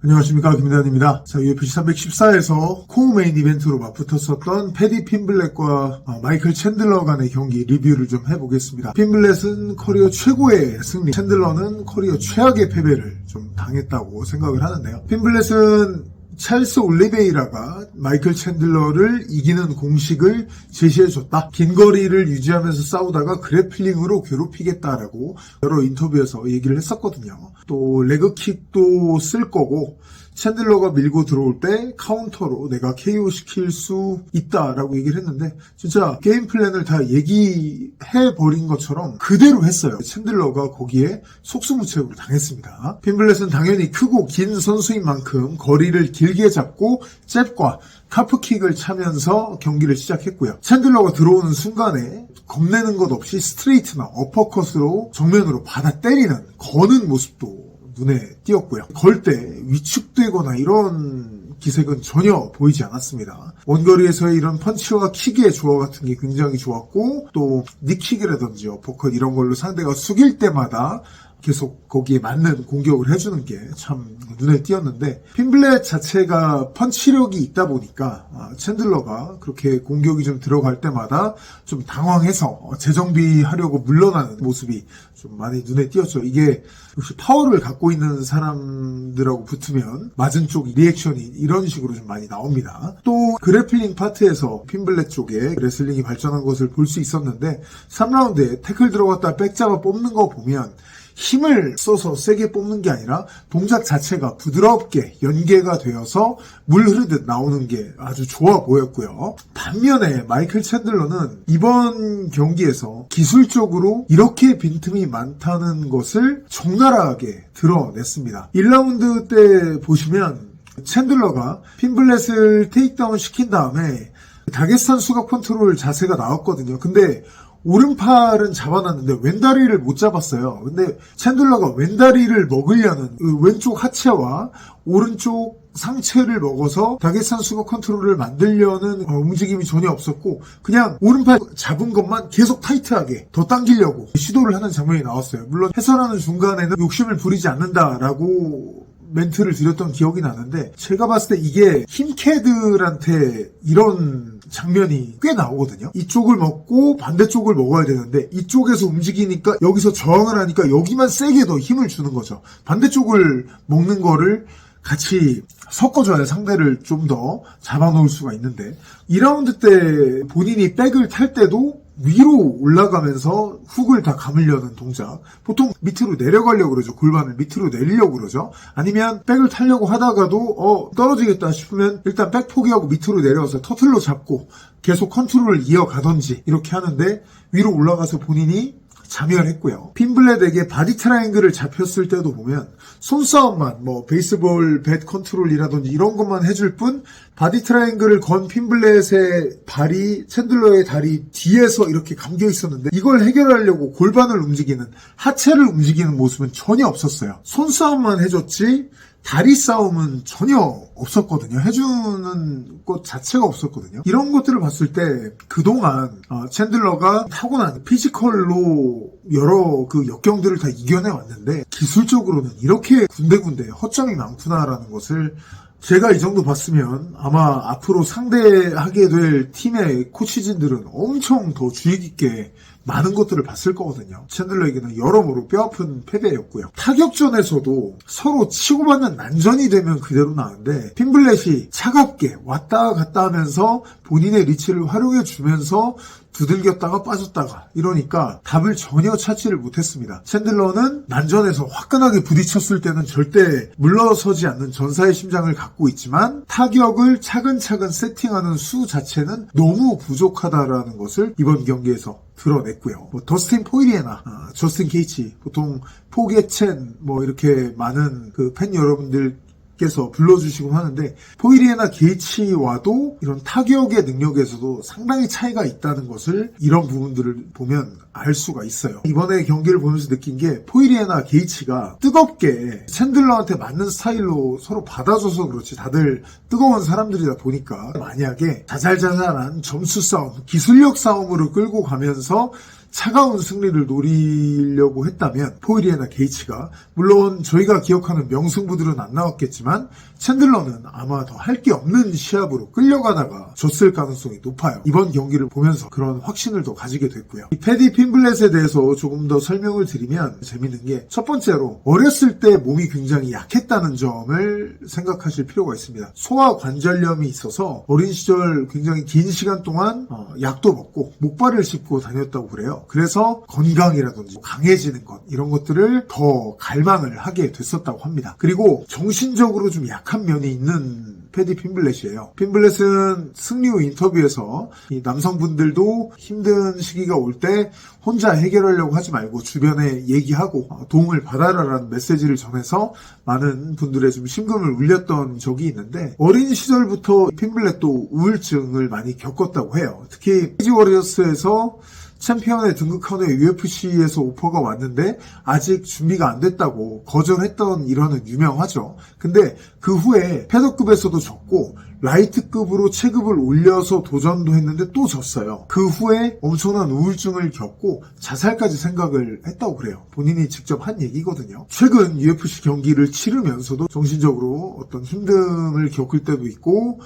안녕하십니까, 김대한입니다. 자, UFC 314에서 코어 메인 이벤트로 맞붙었었던 패디 핀블렛과 마이클 챈들러 간의 경기 리뷰를 좀 해보겠습니다. 핀블렛은 커리어 최고의 승리, 챈들러는 커리어 최악의 패배를 좀 당했다고 생각을 하는데요. 핀블렛은 찰스 올리베이라가 마이클 챈들러를 이기는 공식을 제시해줬다. 긴 거리를 유지하면서 싸우다가 그래플링으로 괴롭히겠다라고 여러 인터뷰에서 얘기를 했었거든요. 또 레그킥도 쓸 거고 챈들러가 밀고 들어올 때 카운터로 내가 KO 시킬 수 있다라고 얘기를 했는데 진짜 게임 플랜을 다 얘기해버린 것처럼 그대로 했어요. 챈들러가 거기에 속수무책으로 당했습니다. 핀블렛은 당연히 크고 긴 선수인 만큼 거리를 길게 잡고 잽과 카프킥을 차면서 경기를 시작했고요. 챈들러가 들어오는 순간에 겁내는 것 없이 스트레이트나 어퍼컷으로 정면으로 받아 때리는, 거는 모습도 눈에 띄었고요. 걸 때 위축되거나 이런 기색은 전혀 보이지 않았습니다. 원거리에서의 이런 펀치와 킥의 조화 같은 게 굉장히 좋았고, 또 니킥이라든지 어퍼컷 이런 걸로 상대가 숙일 때마다 계속 거기에 맞는 공격을 해주는 게 참 눈에 띄었는데, 핀블렛 자체가 펀치력이 있다 보니까 챈들러가 그렇게 공격이 좀 들어갈 때마다 좀 당황해서 재정비하려고 물러나는 모습이 좀 많이 눈에 띄었죠. 이게 역시 파워를 갖고 있는 사람들하고 붙으면 맞은 쪽 리액션이 이런 식으로 좀 많이 나옵니다. 또 그래플링 파트에서 핀블렛 쪽에 레슬링이 발전한 것을 볼 수 있었는데, 3라운드에 태클 들어갔다 백잡아 뽑는 거 보면 힘을 써서 세게 뽑는 게 아니라 동작 자체가 부드럽게 연계가 되어서 물 흐르듯 나오는 게 아주 좋아 보였고요. 반면에 마이클 챈들러는 이번 경기에서 기술적으로 이렇게 빈틈이 많다는 것을 적나라하게 드러냈습니다. 1라운드 때 보시면 챈들러가 핀블렛을 테이크다운 시킨 다음에 다게스탄 수갑 컨트롤 자세가 나왔거든요. 근데 오른팔은 잡아놨는데 왼다리를 못 잡았어요. 근데 챈들러가 왼다리를 먹으려는 왼쪽 하체와 오른쪽 상체를 먹어서 다게스탄 수갑 컨트롤을 만들려는 움직임이 전혀 없었고, 그냥 오른팔 잡은 것만 계속 타이트하게 더 당기려고 시도를 하는 장면이 나왔어요. 물론 해설하는 중간에는 욕심을 부리지 않는다라고 멘트를 드렸던 기억이 나는데, 제가 봤을 때 이게 힘캐들한테 이런 장면이 꽤 나오거든요. 이쪽을 먹고 반대쪽을 먹어야 되는데 이쪽에서 움직이니까 여기서 저항을 하니까 여기만 세게 더 힘을 주는 거죠. 반대쪽을 먹는 거를 같이 섞어줘야 상대를 좀 더 잡아놓을 수가 있는데, 2라운드 때 본인이 백을 탈 때도 위로 올라가면서 훅을 다 감으려는 동작, 보통 밑으로 내려가려고 그러죠. 골반을 밑으로 내리려고 그러죠. 아니면 백을 타려고 하다가도 떨어지겠다 싶으면 일단 백 포기하고 밑으로 내려와서 터틀로 잡고 계속 컨트롤을 이어가던지 이렇게 하는데, 위로 올라가서 본인이 자멸했고요. 핀블렛에게 바디 트라이앵글을 잡혔을 때도 보면 손싸움만, 베이스볼 뱃 컨트롤이라든지 이런 것만 해줄 뿐, 바디 트라이앵글을 건 핀블렛의 발이 챈들러의 다리 뒤에서 이렇게 감겨 있었는데 이걸 해결하려고 골반을 움직이는, 하체를 움직이는 모습은 전혀 없었어요. 손싸움만 해줬지 다리 싸움은 전혀 없었거든요. 해주는 것 자체가 없었거든요. 이런 것들을 봤을 때 그동안 챈들러가 타고난 피지컬로 여러 그 역경들을 다 이겨내 왔는데, 기술적으로는 이렇게 군데군데 허점이 많구나라는 것을, 제가 이 정도 봤으면 아마 앞으로 상대하게 될 팀의 코치진들은 엄청 더 주의 깊게 많은 것들을 봤을 거거든요. 챈들러에게는 여러모로 뼈아픈 패배였고요. 타격전에서도 서로 치고받는 난전이 되면 그대로 나는데, 핀블렛이 차갑게 왔다 갔다 하면서 본인의 리치를 활용해 주면서 두들겼다가 빠졌다가 이러니까 답을 전혀 찾지를 못했습니다. 챈들러는 난전에서 화끈하게 부딪혔을 때는 절대 물러서지 않는 전사의 심장을 갖고 있지만, 타격을 차근차근 세팅하는 수 자체는 너무 부족하다라는 것을 이번 경기에서 드러냈고요. 더스틴 포이리에나, 저스틴 게이치, 보통 포게첸 이렇게 많은 그 팬 여러분들께서 불러주시곤 하는데, 포이리에나 게이치와도 이런 타격의 능력에서도 상당히 차이가 있다는 것을 이런 부분들을 보면 알 수가 있어요. 이번에 경기를 보면서 느낀 게, 포이리에나 게이치가 뜨겁게 챈들러한테 맞는 스타일로 서로 받아줘서 그렇지, 다들 뜨거운 사람들이다 보니까 만약에 자잘자잘한 점수 싸움, 기술력 싸움으로 끌고 가면서 차가운 승리를 노리려고 했다면 포이리에나 게이츠가, 물론 저희가 기억하는 명승부들은 안 나왔겠지만 챈들러는 아마 더 할 게 없는 시합으로 끌려가다가 졌을 가능성이 높아요. 이번 경기를 보면서 그런 확신을 더 가지게 됐고요. 이 패디 핀블렛에 대해서 조금 더 설명을 드리면 재밌는 게, 첫 번째로 어렸을 때 몸이 굉장히 약했다는 점을 생각하실 필요가 있습니다. 소화 관절염이 있어서 어린 시절 굉장히 긴 시간 동안 약도 먹고 목발을 짚고 다녔다고 그래요. 그래서 건강이라든지 강해지는 것, 이런 것들을 더 갈망을 하게 됐었다고 합니다. 그리고 정신적으로 좀 약한 면이 있는 패디 핀블렛이에요. 핀블렛은 승리 후 인터뷰에서 이 남성분들도 힘든 시기가 올 때 혼자 해결하려고 하지 말고 주변에 얘기하고 도움을 받아라라는 메시지를 전해서 많은 분들의 좀 심금을 울렸던 적이 있는데, 어린 시절부터 핀블렛도 우울증을 많이 겪었다고 해요. 특히 케이지 워리어스에서 챔피언에 등극한 후에 UFC에서 오퍼가 왔는데 아직 준비가 안 됐다고 거절했던 일화는 유명하죠. 근데 그 후에 패더급에서도 졌고 라이트급으로 체급을 올려서 도전도 했는데 또 졌어요. 그 후에 엄청난 우울증을 겪고 자살까지 생각을 했다고 그래요. 본인이 직접 한 얘기거든요. 최근 UFC 경기를 치르면서도 정신적으로 어떤 힘듦을 겪을 때도 있고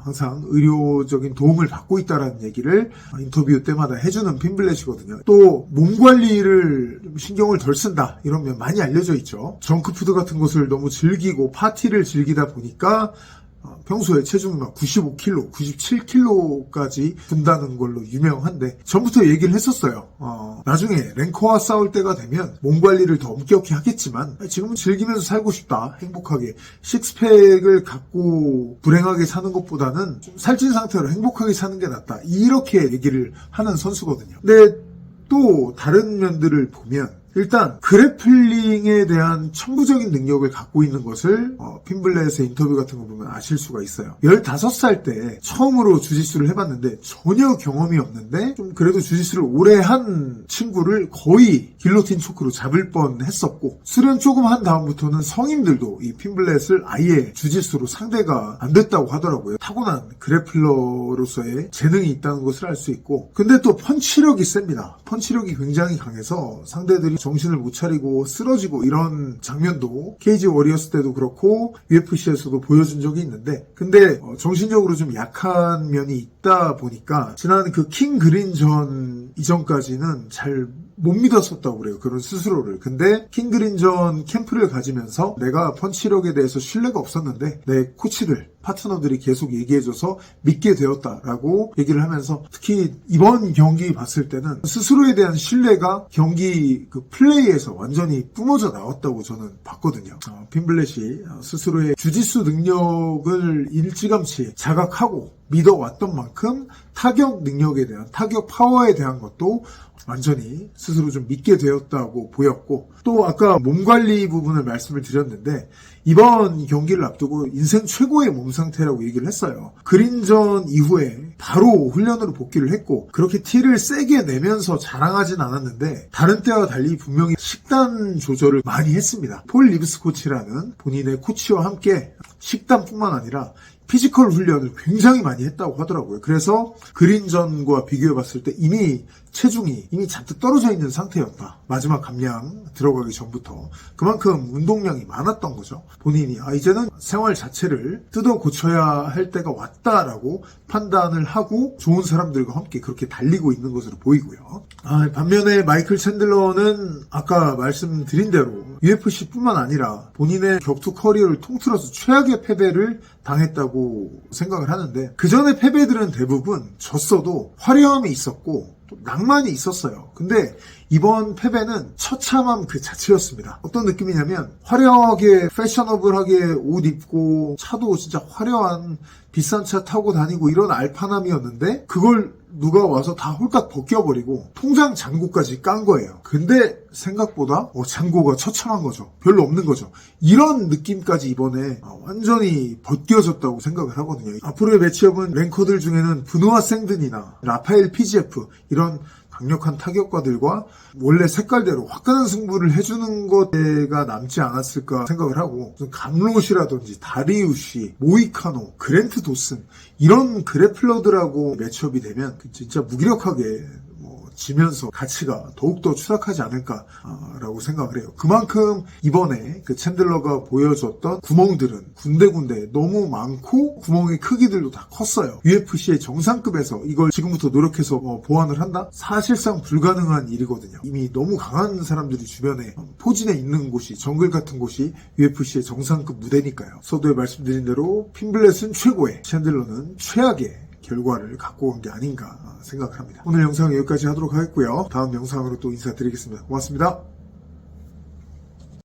항상 의료적인 도움을 받고 있다라는 얘기를 인터뷰 때마다 해주는 핀블렛이거든요. 또 몸 관리를 신경을 덜 쓴다, 이러면 많이 알려져 있죠. 정크푸드 같은 것을 너무 즐기고 파티를 즐기다 보니까 평소에 체중이 막 95kg, 97kg까지 든다는 걸로 유명한데, 전부터 얘기를 했었어요. 나중에 랭커와 싸울 때가 되면 몸 관리를 더 엄격히 하겠지만 지금은 즐기면서 살고 싶다, 행복하게. 식스팩을 갖고 불행하게 사는 것보다는 좀 살찐 상태로 행복하게 사는 게 낫다, 이렇게 얘기를 하는 선수거든요. 근데 또 다른 면들을 보면, 일단 그래플링에 대한 천부적인 능력을 갖고 있는 것을 핀블렛의 인터뷰 같은 거 보면 아실 수가 있어요. 15살 때 처음으로 주짓수를 해봤는데 전혀 경험이 없는데 좀 그래도 주짓수를 오래 한 친구를 거의 길로틴 초크로 잡을 뻔했었고, 수련 조금 한 다음부터는 성인들도 이 핀블렛을 아예 주짓수로 상대가 안 됐다고 하더라고요. 타고난 그래플러로서의 재능이 있다는 것을 알 수 있고, 근데 또 펀치력이 셉니다. 펀치력이 굉장히 강해서 상대들이 정신을 못 차리고 쓰러지고 이런 장면도 케이지 워리어스 때도 그렇고 UFC에서도 보여준 적이 있는데, 근데 정신적으로 좀 약한 면이 있다 보니까 지난 그 킹 그린전 이전까지는 잘 못 믿었었다고 그래요, 그런 스스로를. 근데 킹 그린전 캠프를 가지면서 내가 펀치력에 대해서 신뢰가 없었는데 내 코치들, 파트너들이 계속 얘기해줘서 믿게 되었다라고 얘기를 하면서, 특히 이번 경기 봤을 때는 스스로에 대한 신뢰가 경기 그 플레이에서 완전히 뿜어져 나왔다고 저는 봤거든요. 핀블렛이 스스로의 주짓수 능력을 일찌감치 자각하고 믿어왔던 만큼 타격 능력에 대한, 타격 파워에 대한 것도 완전히 스스로 좀 믿게 되었다고 보였고, 또 아까 몸 관리 부분을 말씀을 드렸는데 이번 경기를 앞두고 인생 최고의 몸 상태라고 얘기를 했어요. 그린전 이후에 바로 훈련으로 복귀를 했고, 그렇게 티를 세게 내면서 자랑하진 않았는데 다른 때와 달리 분명히 식단 조절을 많이 했습니다. 폴 리브스 코치라는 본인의 코치와 함께 식단뿐만 아니라 피지컬 훈련을 굉장히 많이 했다고 하더라고요. 그래서 그린전과 비교해봤을 때 이미 체중이 잔뜩 떨어져 있는 상태였다. 마지막 감량 들어가기 전부터. 그만큼 운동량이 많았던 거죠. 본인이 이제는 생활 자체를 뜯어 고쳐야 할 때가 왔다라고 판단을 하고 좋은 사람들과 함께 그렇게 달리고 있는 것으로 보이고요. 반면에 마이클 챈들러는 아까 말씀드린 대로 UFC뿐만 아니라 본인의 격투 커리어를 통틀어서 최악의 패배를 당했다고 생각을 하는데, 그 전에 패배들은 대부분 졌어도 화려함이 있었고 또 낭만이 있었어요. 근데 이번 패배는 처참함 그 자체였습니다. 어떤 느낌이냐면, 화려하게 패셔너블하게 옷 입고 차도 진짜 화려한 비싼 차 타고 다니고 이런 알파남이었는데 그걸 누가 와서 다 홀딱 벗겨버리고 통장 잔고까지 깐 거예요. 근데 생각보다 잔고가 처참한 거죠. 별로 없는 거죠. 이런 느낌까지 이번에 완전히 벗겨졌다고 생각을 하거든요. 앞으로의 매치업은 랭커들 중에는 브누아 생든이나 라파엘 피지에프, 이런 강력한 타격가들과 원래 색깔대로 화끈한 승부를 해주는 것가 남지 않았을까 생각을 하고, 감롯이라든지 다리우시, 모이카노, 그랜트 도슨, 이런 그래플러들하고 매치업이 되면 진짜 무기력하게 지면서 가치가 더욱더 추락하지 않을까라고 생각을 해요. 그만큼 이번에 그 챈들러가 보여줬던 구멍들은 군데군데 너무 많고 구멍의 크기들도 다 컸어요. UFC의 정상급에서 이걸 지금부터 노력해서 보완을 한다? 사실상 불가능한 일이거든요. 이미 너무 강한 사람들이 주변에 포진해 있는 곳이, 정글 같은 곳이 UFC의 정상급 무대니까요. 서두에 말씀드린 대로 핀블렛은 최고의, 챈들러는 최악의 결과를 갖고 온 게 아닌가 생각을 합니다. 오늘 영상 여기까지 하도록 하겠고요. 다음 영상으로 또 인사드리겠습니다. 고맙습니다.